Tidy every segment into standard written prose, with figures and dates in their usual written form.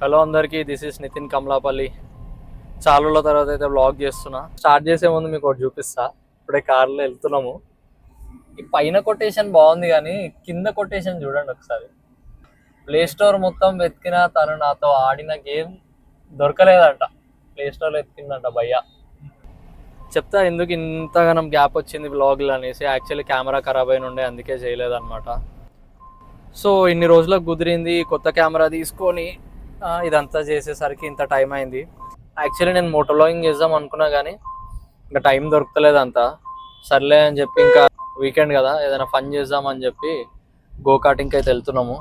Hello అందరికీ, this is Nitin కమలాపల్లి. చాలా రోజుల తర్వాత అయితే వ్లాగ్ చేస్తున్నా. స్టార్ట్ చేసే ముందు మీకు ఒకటి చూపిస్తా. ఇప్పుడే కార్లో వెళ్తున్నాము. ఈ పైన కొటేషన్ బాగుంది కానీ కింద కొటేషన్ చూడండి ఒకసారి. ప్లే స్టోర్ మొత్తం వెతికినా తను నాతో ఆడిన గేమ్ దొరకలేదంట. ప్లే స్టోర్లో వెతికిందంట భయ్య. చెప్తా ఎందుకు ఇంతగానం గ్యాప్ వచ్చింది వ్లాగ్లు అనేసి. యాక్చువల్లీ కెమెరా ఖరాబ్ అయిన ఉండే, అందుకే చేయలేదన్నమాట. సో ఇన్ని రోజులకు కుదిరింది కొత్త కెమెరా తీసుకొని ఇదంతా చేసేసరికి ఇంత టైం అయింది. యాక్చువల్లీ నేను మోటో వ్లాగింగ్ చేద్దాం అనుకున్నా కానీ ఇంకా టైం దొరకలేదు అంతా. సర్లే అని చెప్పి ఇంకా వీకెండ్ కదా ఏదైనా ఫన్ చేద్దామని చెప్పి గో కార్టింగ్కి అయితే వెళ్తున్నాము.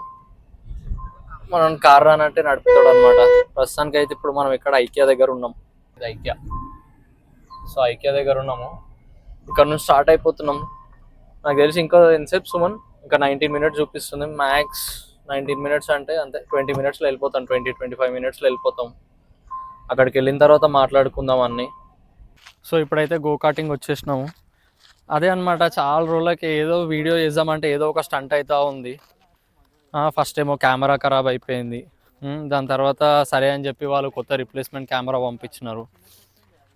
మనం కార్ రానంటే నడుపుతాడు అనమాట. ప్రస్తుతానికి అయితే ఇప్పుడు మనం ఇక్కడ ఐకియా దగ్గర ఉన్నాం. ఇది ఐకియా. సో ఐకియా దగ్గర ఉన్నాము. ఇక్కడ నుంచి స్టార్ట్ అయిపోతున్నాం. నాకు తెలిసి ఇంకా ఎంతసేపు సుమన్, ఇంకా 19 మినిట్స్ చూపిస్తుంది మ్యాక్స్. 19 మినిట్స్ అంటే అంతే, 20 మినిట్స్లో వెళ్ళిపోతాం. 20-25 మినిట్స్లో వెళ్ళిపోతాం. అక్కడికి వెళ్ళిన తర్వాత మాట్లాడుకుందాం అన్నీ. సో ఇప్పుడైతే గో కార్టింగ్ వచ్చేసినాము. అదే అనమాట, చాలా రోజులకి ఏదో వీడియో చేద్దామంటే ఏదో ఒక స్టంట్ అవుతూ ఉంది. ఫస్ట్ ఏమో కెమెరా ఖరాబ్ అయిపోయింది. దాని తర్వాత సరే అని చెప్పి వాళ్ళు కొత్త రిప్లేస్మెంట్ కెమెరా పంపించినారు.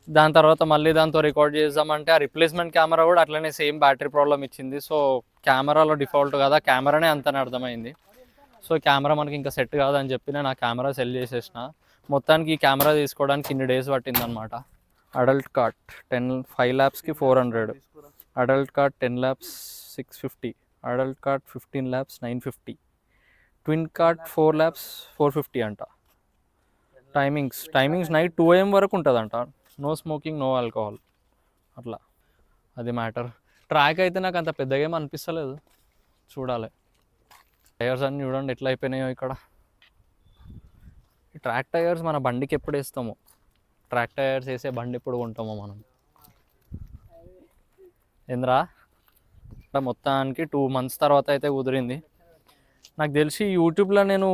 దాని తర్వాత మళ్ళీ దాంతో రికార్డ్ చేద్దామంటే ఆ రిప్లేస్మెంట్ కెమెరా కూడా అట్లనే సేమ్ బ్యాటరీ ప్రాబ్లం ఇచ్చింది. సో కెమెరాలో డిఫాల్ట్ కదా, కెమెరానే అంతనే అర్థమైంది. సో కెమెరా మనకి ఇంకా సెట్ కాదని చెప్పి నేను ఆ కెమెరా సెల్ చేసేసిన. మొత్తానికి ఈ కెమెరా తీసుకోవడానికి ఇన్ని డేస్ పట్టిందనమాట. అడల్ట్ కార్ట్ 5 lakhsకి 400, adult cart 10 lakhs 650, adult cart 15 lakhs 950, twin cart 4 lakhs 450 అంట. టైమింగ్స్ నైట్ 2 AM వరకు ఉంటుందంట. No smoking, no alcohol. అట్లా అది మ్యాటర్. ట్రాక్ అయితే నాకు అంత పెద్దగా ఏం అనిపిస్తలేదు, చూడాలి. టైర్స్ అన్నీ చూడండి ఎట్లా అయిపోయినాయో ఇక్కడ. ఈ ట్రాక్ టైర్స్ మన బండికి ఎప్పుడు వేస్తామో, ట్రాక్ టైర్స్ వేసే బండి ఎప్పుడు కొంటామో మనం. ఏంద్రా మొత్తానికి 2 months తర్వాత అయితే కుదిరింది. నాకు తెలిసి యూట్యూబ్లో నేను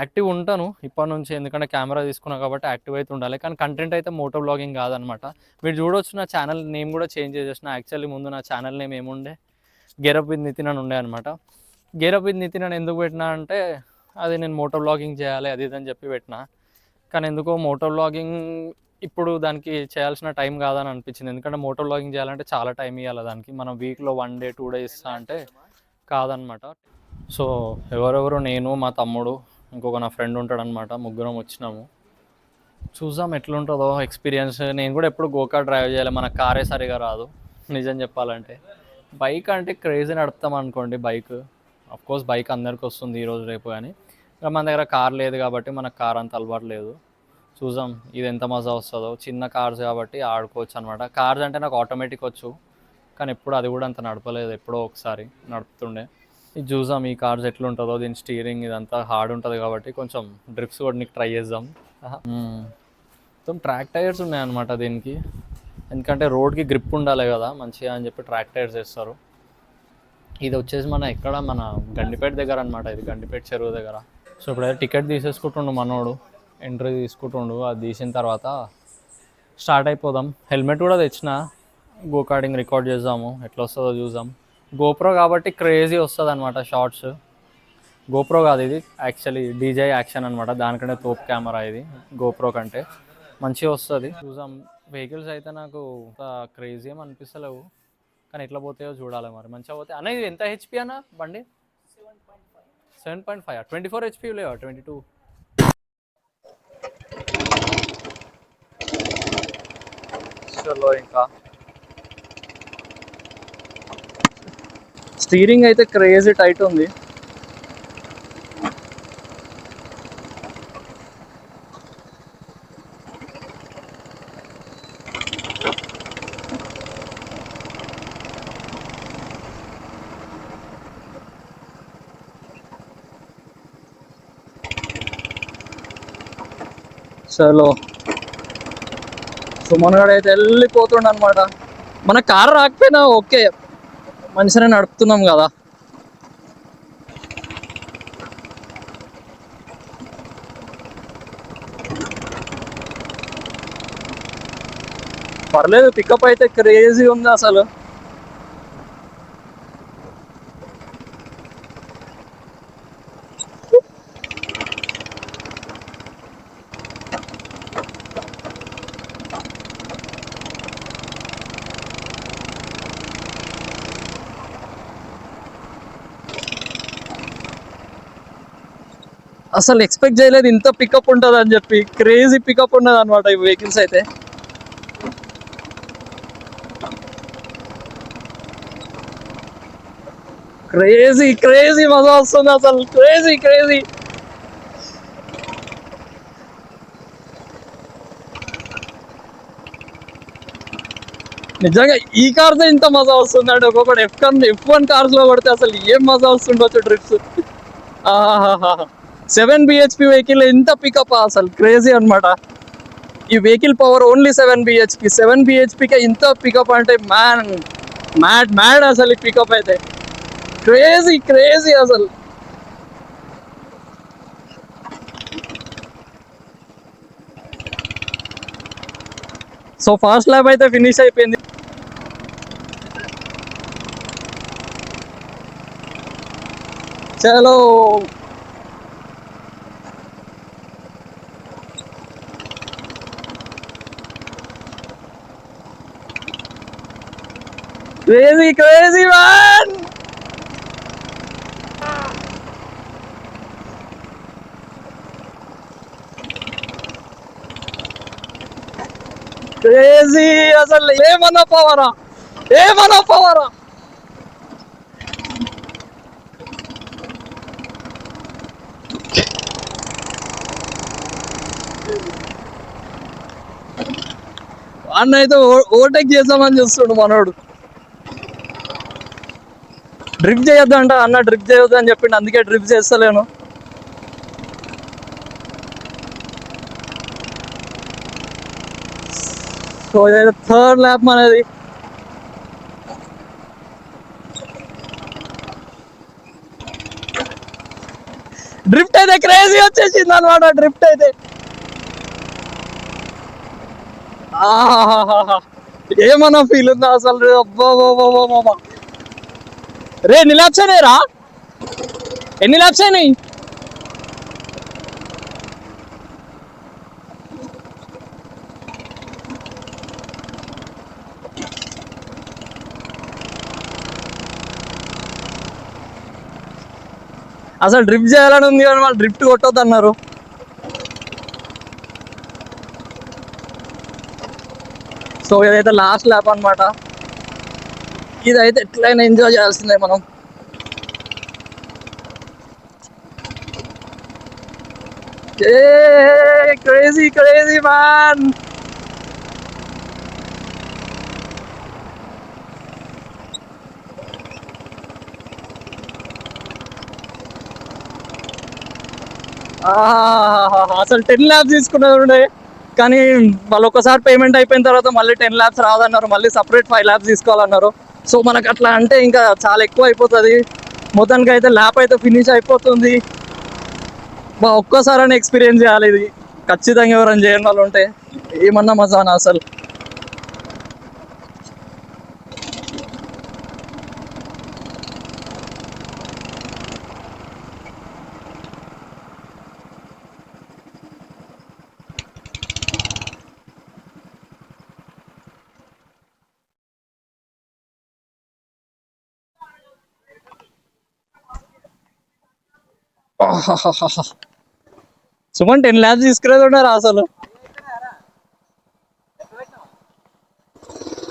యాక్టివ్ ఉంటాను ఇప్పటి నుంచి, ఎందుకంటే కెమెరా తీసుకున్నా కాబట్టి యాక్టివ్ అయితే ఉండాలి. కానీ కంటెంట్ అయితే మోటో బ్లాగింగ్ కాదనమాట. మీరు చూడవచ్చు నా ఛానల్ నేమ్ కూడా చేంజ్ చేసేసిన. యాక్చువల్లీ ముందు నా ఛానల్ నేమ్ ఏముండే, గెరప్ విత్ నితిన్ అని ఉండే అనమాట. గెరప్ విత్ నితిన్ అని ఎందుకు పెట్టినా అంటే అది నేను మోటో బ్లాగింగ్ చేయాలి అది ఇదని చెప్పి పెట్టినా. కానీ ఎందుకో మోటో బ్లాగింగ్ ఇప్పుడు దానికి చేయాల్సిన టైం కాదని అనిపించింది. ఎందుకంటే మోటో బ్లాగింగ్ చేయాలంటే చాలా టైం ఇవ్వాలి దానికి. మనం వీక్లో 1 day 2 days ఇస్తా అంటే కాదనమాట. సో ఎవరెవరు, నేను, మా తమ్ముడు, ఇంకొక నా ఫ్రెండ్ ఉంటాడనమాట, ముగ్గురం వచ్చినాము. చూద్దాం ఎట్లుంటుందో ఎక్స్పీరియన్స్. నేను కూడా ఎప్పుడు గోకార్ డ్రైవ్ చేయాలి, మన కారే సరిగా రాదు నిజం చెప్పాలంటే. బైక్ అంటే క్రేజీ నడుపుతాం అనుకోండి. బైక్ అఫ్కోర్స్ బైక్ అందరికి వస్తుంది ఈరోజు రేపు, కానీ ఇంకా మన దగ్గర కార్ లేదు కాబట్టి మనకు కార్ అంత అలవాటు లేదు. చూద్దాం ఇది ఎంత మజా వస్తుందో. చిన్న కార్స్ కాబట్టి ఆడుకోవచ్చు అనమాట. కార్స్ అంటే నాకు ఆటోమేటిక్ వచ్చు, కానీ ఎప్పుడు అది కూడా అంత నడపలేదు, ఎప్పుడో ఒకసారి నడుపుతుండే. ఇది చూద్దాం ఈ కార్స్ ఎట్లుంటుందో. దీని స్టీరింగ్ ఇదంతా హార్డ్ ఉంటుంది కాబట్టి కొంచెం డ్రిప్స్ కూడా నీకు ట్రై చేద్దాం. మొత్తం ట్రాక్ టైర్స్ ఉన్నాయన్నమాట దీనికి, ఎందుకంటే రోడ్కి గ్రిప్ ఉండాలి కదా మంచిగా అని చెప్పి ట్రాక్ టైర్స్ వేస్తారు. ఇది వచ్చేసి మన గండిపేట దగ్గర అనమాట. ఇది గండిపేట చెరువు దగ్గర. సో ఇప్పుడైతే టికెట్ తీసేసుకుంటుండు మనోడు, ఎంట్రీ తీసుకుంటుండు. అది తీసిన తర్వాత స్టార్ట్ అయిపోదాం. హెల్మెట్ కూడా తెచ్చిన, గో కార్టింగ్ రికార్డ్ చేద్దాము, ఎట్లా వస్తుందో చూద్దాం. గోప్రో కాబట్టి క్రేజీ వస్తుంది అనమాట షార్ట్స్. గోప్రో కాదు ఇది, యాక్చువల్లీ డీజే యాక్షన్ అనమాట. దానికంటే తోపు కెమెరా ఇది, గోప్రో కంటే మంచిగా వస్తుంది. చూద్దాం. వెహికల్స్ అయితే నాకు అంత క్రేజీ ఏం అనిపిస్తలేవు, కానీ ఎట్లా పోతాయో చూడాలి మరి. మంచిగా పోతే అన్న. ఇది ఎంత హెచ్పి అన్న బండి? 7.5. 24 HP లేవా? 22. చలో ఇంకా స్టీరింగ్ అయితే క్రేజీ టైట్ ఉంది. చలో సుమన్ గడ అయితే వెళ్ళిపోతుండ అనమాట. మన కారు రాకపోయినా ఓకే, మనిషిని నడుపుతున్నాం కదా. పర్లేదు, పికప్ అయితే క్రేజీ ఉంది అసలు. అసలు ఎక్స్పెక్ట్ చేయలేదు ఇంత పికప్ ఉంటుంది అని చెప్పి. క్రేజీ పికప్ ఉన్నది అనమాట ఈ వెహికల్స్ అయితే. క్రేజీ క్రేజీ మజా వస్తుంది అసలు, క్రేజీ క్రేజీ. నిజంగా ఈ కార్తో ఇంత మజా వస్తుంది అంటే ఒక్కొక్కటి F1 కార్స్ లో కొడితే అసలు ఏం మజా వస్తుండొచ్చు ట్రిప్స్. 7 bhp వెహికల్ ఎంత పికప్ అసలు క్రేజీ అనమాట. ఈ వెహికల్ పవర్ ఓన్లీ 7 bhp ఇంత పికప్ అంటే మ్యాడ్ అసలు ఈ పికప్ అయితే. క్రేజీ క్రేజీ అసలు. సో ఫస్ట్ ల్యాప్ అయితే ఫినిష్ అయిపోయింది. చలో క్రేజీ క్రేజీ మ్యాన్. క్రేజీ అసలు. ఏమన్నా పవరా. అన్న అయితే ఓవర్టేక్ చేద్దామని చూస్తుండు మనోడు. డ్రిఫ్ట్ చేయొద్దు అంట అన్న, డ్రిఫ్ట్ చేయొద్దు అని చెప్పిండు, అందుకే డ్రిఫ్ట్ చేస్తలేను. సో ఇదైతే థర్డ్ ల్యాప్ అనేది. డ్రిఫ్ట్ అయితే క్రేజీ వచ్చేసింది అనమాట. డ్రిఫ్ట్ అయితే ఏమన్నా ఫీల్ ఉందా అసలు. అబ్బా రే ఎన్ని ల్యాప్స్ అయినాయి రా, ఎన్ని ల్యాప్స్ అయినాయి? అసలు డ్రిఫ్ట్ చేయాలని ఉంది కానీ వాళ్ళు డ్రిఫ్ట్ కొట్టొద్దు అన్నారు. సో ఇదైతే లాస్ట్ ల్యాప్ అనమాట. ఇదైతే ఎట్లయినా ఎంజాయ్ చేయాల్సిందే మనం. Crazy crazy man. అసలు 10 laps తీసుకున్నది ఉండే, కానీ వాళ్ళు ఒకసారి పేమెంట్ అయిపోయిన తర్వాత మళ్ళీ 10 laps రాదన్నారు, మళ్ళీ సపరేట్ 5 laps తీసుకోవాలన్నారు. సో మనకు అట్లా అంటే ఇంకా చాలా ఎక్కువ అయిపోతుంది. మొత్తానికి అయితే ల్యాప్ అయితే ఫినిష్ అయిపోతుంది. ఒక్కసారి ఎక్స్పీరియన్స్ చేయాలి ఇది ఖచ్చితంగా. ఎవరైనా చేయని వాళ్ళు ఉంటే ఏమన్నా మజానా అసలు. సుమన్ 10 laps తీసుకునేది ఉన్నారు అసలు.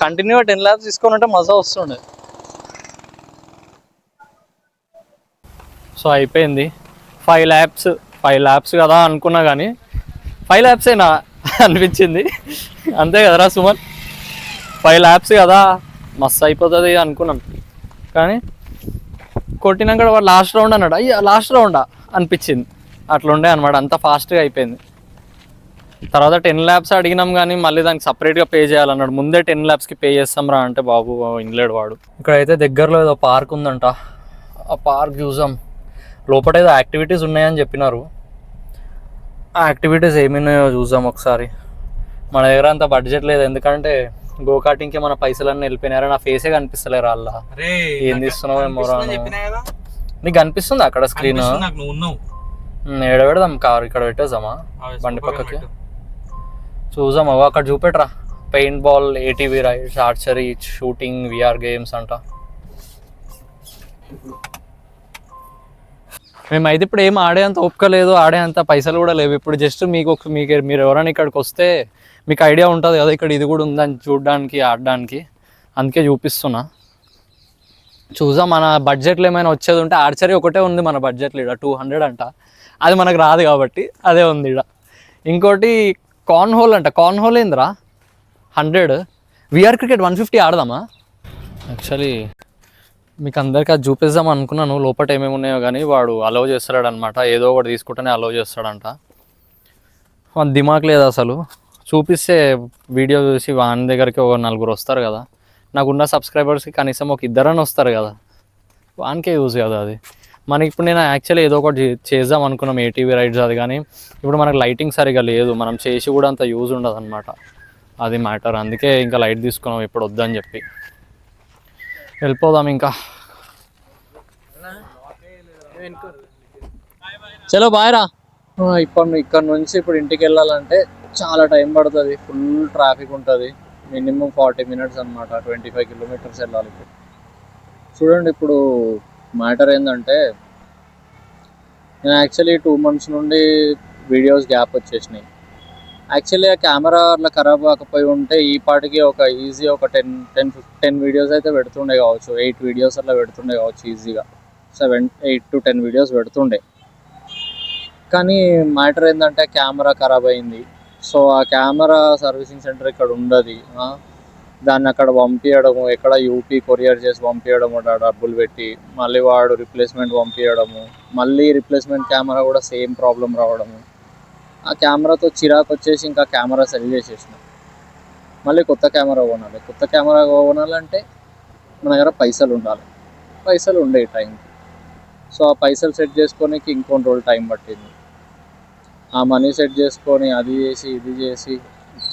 కంటిన్యూగా 10 laps తీసుకొని ఉంటే మజా వస్తుండే. సో అయిపోయింది 5 laps కదా అనుకున్నా, కానీ 5 laps ఏనా అనిపించింది. అంతే కదరా సుమన్, 5 laps కదా మస్తు అయిపోతుంది అనుకున్నాను. కానీ కొట్టినాక వాడు లాస్ట్ రౌండ్ అన్నాడు, అయ్యా లాస్ట్ రౌండా అనిపించింది. అట్లుండే అనమాట, అంత ఫాస్ట్గా అయిపోయింది. తర్వాత 10 laps అడిగినాం కానీ మళ్ళీ దానికి సపరేట్గా పే చేయాలన్నాడు. ముందే 10 lapsకి పే చేస్తాం రా అంటే బాబు ఇన్లేడు వాడు. ఇక్కడైతే దగ్గరలో ఏదో పార్క్ ఉందంట, ఆ పార్క్ చూసాం. లోపల ఏదో యాక్టివిటీస్ ఉన్నాయని చెప్పినారు. ఆ యాక్టివిటీస్ ఏమున్నాయో చూసాం ఒకసారి. మన దగ్గర అంత బడ్జెట్ లేదు, ఎందుకంటే గోకాటింగ్కి మన పైసలన్నీ వెళ్ళిపోయినారా. నా ఫేసే కనిపిస్తలేరు అలా. ఏం తీస్తున్నావు ఏమో. నీకు కనిపిస్తుంది అక్కడ స్క్రీన్? ఏడ పెడదాం కారు, ఇక్కడ పెట్టేద్దామా బండి పక్కకి? చూసాం అవ అక్కడ చూపెట్రా. Paint ball, ATV rides, archery, shooting, VR games అంట. మేమైతే ఇప్పుడు ఏం ఆడేంత ఓపిక లేదు, ఆడేంత పైసలు కూడా లేవు ఇప్పుడు. జస్ట్ మీరు ఎవరైనా ఇక్కడికి వస్తే మీకు ఐడియా ఉంటుంది కదా ఇక్కడ ఇది కూడా ఉందని చూడడానికి, ఆడడానికి. అందుకే చూపిస్తున్నా. చూద్దాం మన బడ్జెట్లో ఏమైనా వచ్చేది ఉంటే. ఆర్చరీ ఒకటే ఉంది మన బడ్జెట్లో ఇక్కడ 200 అంట. అది మనకు రాదు కాబట్టి అదే ఉంది ఇక్కడ. ఇంకోటి కార్న్ హోల్ అంట. కార్న్ హోల్ ఏందిరా 100. VR cricket 150 ఆడదామా? యాక్చువల్లీ మీకు అందరికీ అది చూపిద్దాం అనుకున్నాను లోపల ఏమేమి ఉన్నాయో, కానీ వాడు అలౌ చేస్తాడు అనమాట. ఏదో ఒకటి తీసుకుంటేనే అలౌ చేస్తాడంట. వాని దిమాక్ లేదు అసలు. చూపిస్తే వీడియో చూసి వాని దగ్గరికి ఒక 4 వస్తారు కదా. నాకున్న సబ్స్క్రైబర్స్కి కనీసం ఒక 2 వస్తారు కదా. వానికే యూజ్ కదా అది. మనకి ఇప్పుడు నేను యాక్చువల్లీ ఏదో ఒకటి చేద్దాం అనుకున్నాం ఏటీవీ రైడ్స్ అది, కానీ ఇప్పుడు మనకు లైటింగ్ సరిగా లేదు. మనం చేసి కూడా అంత యూజ్ ఉండదు అనమాట. అది మ్యాటర్. అందుకే ఇంకా లైట్ తీసుకున్నాం ఇప్పుడు వద్దని చెప్పి. వెళ్ళిపోదాం ఇంకా. చలో బాయ్ రా. ఇక్కడ నుంచి ఇప్పుడు ఇంటికి వెళ్ళాలంటే చాలా టైం పడుతుంది. ఫుల్ ట్రాఫిక్ ఉంటుంది. మినిమం 40 minutes అనమాట. 25 kilometers వెళ్ళాలి. ఇప్పుడు చూడండి, ఇప్పుడు మ్యాటర్ ఏంటంటే నేను యాక్చువల్లీ 2 months నుండి వీడియోస్ గ్యాప్ వచ్చేసినాయి. యాక్చువల్లీ ఆ కెమెరా అట్లా ఖరాబ్ కాకపోయి ఉంటే ఈ పాటికి ఒక ఈజీ ఒక 10 వీడియోస్ అయితే పెడుతుండే కావచ్చు. 8 వీడియోస్ అట్లా పెడుతుండే కావచ్చు ఈజీగా. 8 to 10 వీడియోస్ పెడుతుండే. కానీ మ్యాటర్ ఏంటంటే కెమెరా ఖరాబ్ అయింది. సో ఆ కెమెరా సర్వీసింగ్ సెంటర్ ఇక్కడ ఉండదు. దాన్ని అక్కడ పంపించడము, ఎక్కడ యూపీ కొరియర్ చేసి పంపించడము, డబ్బులు పెట్టి మళ్ళీ వాడు రిప్లేస్మెంట్ పంపించడము, మళ్ళీ రిప్లేస్మెంట్ కెమెరా కూడా సేమ్ ప్రాబ్లం రావడము. ఆ కెమెరాతో చిరాకు వచ్చేసి ఇంకా కెమెరా సెల్ చేసేసిన. మళ్ళీ కొత్త కెమెరా కొనాలి. కొత్త కెమెరా కొనాలంటే మన దగ్గర పైసలు ఉండాలి. పైసలు ఉండేవి టైంకి. సో ఆ పైసలు సెట్ చేసుకోనికి ఇంకొన్ని రోజులు టైం పట్టింది. ఆ మనీ సెట్ చేసుకొని అది చేసి ఇది చేసి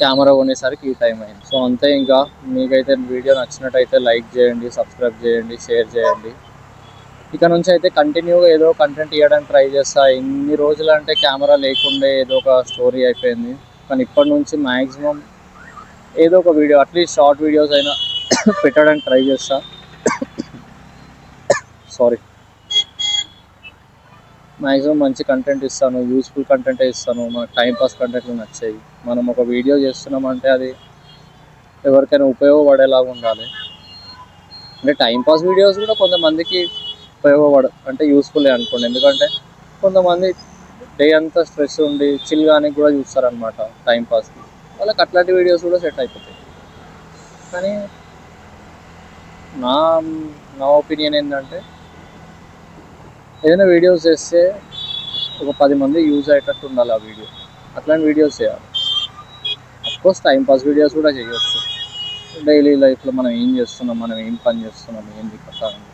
కెమెరా కొనేసరికి ఈ టైం అయింది. సో అంతే. ఇంకా మీకైతే వీడియో నచ్చినట్టయితే లైక్ చేయండి, సబ్స్క్రైబ్ చేయండి, షేర్ చేయండి. ఇక నుంచి అయితే కంటిన్యూగా ఏదో కంటెంట్ ఇవ్వడానికి ట్రై చేస్తా. ఇన్ని రోజులు అంటే కెమెరా లేకుండే ఏదో ఒక స్టోరీ అయిపోయింది. కానీ ఇప్పటి నుంచి మ్యాక్సిమం ఏదో ఒక వీడియో, అట్లీస్ట్ షార్ట్ వీడియోస్ అయినా పెట్టడానికి ట్రై చేస్తా. సారీ. మ్యాక్సిమం మంచి కంటెంట్ ఇస్తాను, యూస్ఫుల్ కంటెంటే ఇస్తాను. మనకు టైంపాస్ కంటెంట్లు నచ్చాయి. మనం ఒక వీడియో చేస్తున్నామంటే అది ఎవరికైనా ఉపయోగపడేలాగా ఉండాలి. అంటే టైంపాస్ వీడియోస్ కూడా కొంతమందికి అంటే యూస్ఫుల్ అనుకోండి. ఎందుకంటే కొంతమంది డే అంతా స్ట్రెస్ ఉండి చిల్గానికి కూడా చూస్తారనమాట టైంపాస్కి. వాళ్ళకి అట్లాంటి వీడియోస్ కూడా సెట్ అయిపోతాయి. కానీ నా ఒపీనియన్ ఏంటంటే ఏదైనా వీడియోస్ చేస్తే ఒక 10 మంది యూజ్ అయ్యేటట్టు ఉండాలి ఆ వీడియో. అట్లాంటి వీడియోస్ చేయాలి. అఫ్కోర్స్ టైంపాస్ వీడియోస్ కూడా చేయవచ్చు. డైలీ లైఫ్లో మనం ఏం చేస్తున్నాం, మనం ఏం పని చేస్తున్నాం, ఏంది కథ అని.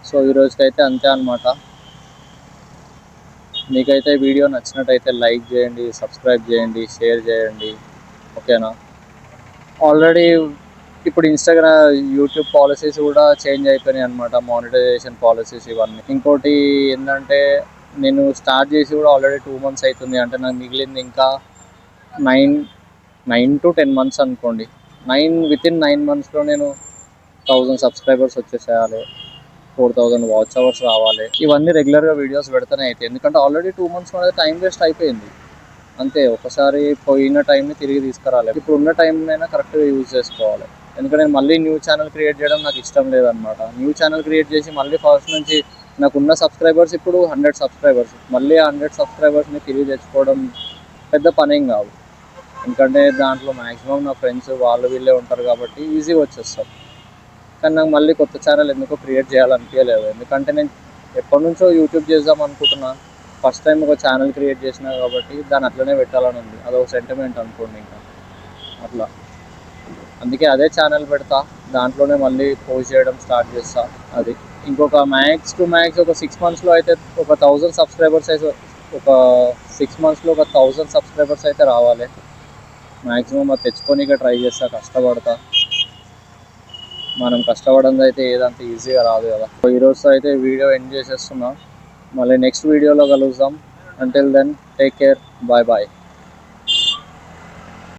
సో ఈరోజుకైతే అంతే అనమాట. మీకైతే వీడియో నచ్చినట్టయితే లైక్ చేయండి, సబ్స్క్రైబ్ చేయండి, షేర్ చేయండి. ఓకేనా? ఆల్రెడీ ఇప్పుడు యూట్యూబ్ పాలసీస్ కూడా చేంజ్ అయిపోయినాయి అనమాట. మానిటైజేషన్ పాలసీస్ ఇవన్నీ. ఇంకోటి ఏంటంటే నేను స్టార్ట్ చేసి కూడా ఆల్రెడీ 2 months అవుతుంది. అంటే నాకు మిగిలింది ఇంకా 9 to 10 months అనుకోండి. వితిన్ 9 monthsలో నేను 1000 సబ్స్క్రైబర్స్ వచ్చేసేయాలి, 4000 వాచ్ అవర్స్ రావాలి. ఇవన్నీ రెగ్యులర్గా వీడియోస్ పెడతానే అయితే. ఎందుకంటే ఆల్రెడీ 2 months అనేది టైం వేస్ట్ అయిపోయింది. అంతే. ఒకసారి పోయిన టైంని తిరిగి తీసుకురాలి. ఇప్పుడు ఉన్న టైంనైనా కరెక్ట్గా యూజ్ చేసుకోవాలి. ఎందుకంటే నేను మళ్ళీ న్యూ ఛానల్ క్రియేట్ చేయడం నాకు ఇష్టం లేదనమాట. న్యూ ఛానల్ క్రియేట్ చేసి మళ్ళీ ఫస్ట్ నుంచి నాకున్న సబ్స్క్రైబర్స్ ఇప్పుడు 100 సబ్స్క్రైబర్స్. మళ్ళీ 100 సబ్స్క్రైబర్స్ని తిరిగి తెచ్చుకోవడం పెద్ద పనేం కాదు. ఎందుకంటే దాంట్లో మ్యాక్సిమం నా ఫ్రెండ్స్ వాళ్ళు వీళ్ళే ఉంటారు కాబట్టి ఈజీగా వచ్చేస్తారు. కానీ నాకు మళ్ళీ కొత్త ఛానల్ ఎందుకో క్రియేట్ చేయాలనిపించలేదు. ఎందుకంటే నేను ఎప్పటి నుంచో యూట్యూబ్ చేద్దాం అనుకుంటున్నా. ఫస్ట్ టైం ఒక ఛానల్ క్రియేట్ చేసినా కాబట్టి దాన్ని అట్లనే పెట్టాలని ఉంది. అదొక సెంటిమెంట్ అనుకోండి. ఇంకా అట్లా అందుకే అదే ఛానల్ పెడతా. దాంట్లోనే మళ్ళీ పోస్ట్ చేయడం స్టార్ట్ చేస్తా. అది ఇంకొక మ్యాక్స్ ఒక 6 monthsలో అయితే ఒక 1000 సబ్స్క్రైబర్స్ అయితే ఒక 6 monthsలో ఒక 1000 సబ్స్క్రైబర్స్ అయితే రావాలి. మ్యాక్సిమం అది తెచ్చుకొని ట్రై చేస్తా, కష్టపడతా. మనం కష్టపడింది అయితే ఏదంత ఈజీగా రాదు కదా. ఈరోజు అయితే వీడియో ఎండ్ చేసేస్తున్నా. మళ్ళీ నెక్స్ట్ వీడియోలో కలుద్దాం. Until then take care, bye bye.